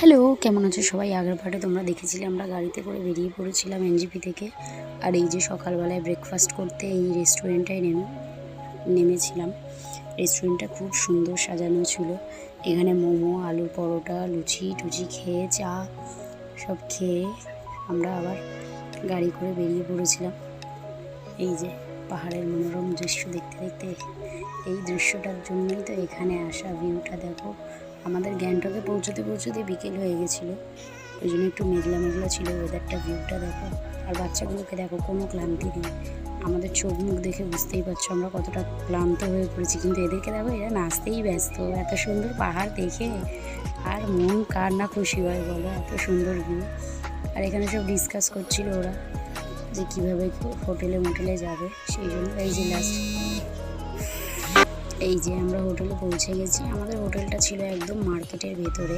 Hello, কেমন আছো সবাই? আগের পার্টে তোমরা দেখেছিলে আমরা গাড়িতে করে বেরিয়ে পড়েছিলাম এনজেপি থেকে। আর এই যে সকালবেলায় ব্রেকফাস্ট করতে এই রেস্টুরেন্টটায় নেমেছিলাম। রেস্টুরেন্টটা খুব সুন্দর সাজানো ছিল। এখানে মোমো, আলুর পরোটা, লুচি টুচি খেয়ে, চা সব খেয়ে আমরা আবার গাড়ি করে বেরিয়ে পড়েছিলাম। এই যে পাহাড়ের মনোরম দৃশ্য দেখতে দেখতে, এই দৃশ্যটার জন্যই তো এখানে আসা। ভিউটা দেখো। আমাদের গ্যাংটকে পৌঁছতে পৌঁছতে বিকেল হয়ে গেছিলো, ওই জন্য একটু মেঘলা মেঘলা ছিল ওয়েদারটা। ভিউটা দেখো। আর বাচ্চাগুলোকে দেখো, কোনো ক্লান্তি নেই। আমাদের চোখ মুখ দেখে বুঝতেই পারছো আমরা কতটা ক্লান্ত হয়ে পড়েছি, কিন্তু এদেরকে দেখো, এরা নাচতেই ব্যস্ত। এত সুন্দর পাহাড় দেখে আর মন কার না খুশি হয় বলো, এত সুন্দর ভিউ। আর এখানে সব ডিসকাস করছিল ওরা যে কীভাবে হোটেলে মোটেলে যাবে, সেই জন্য এই যে আমরা হোটেলে পৌঁছে গেছি। আমাদের হোটেলটা ছিল একদম মার্কেটের ভেতরে।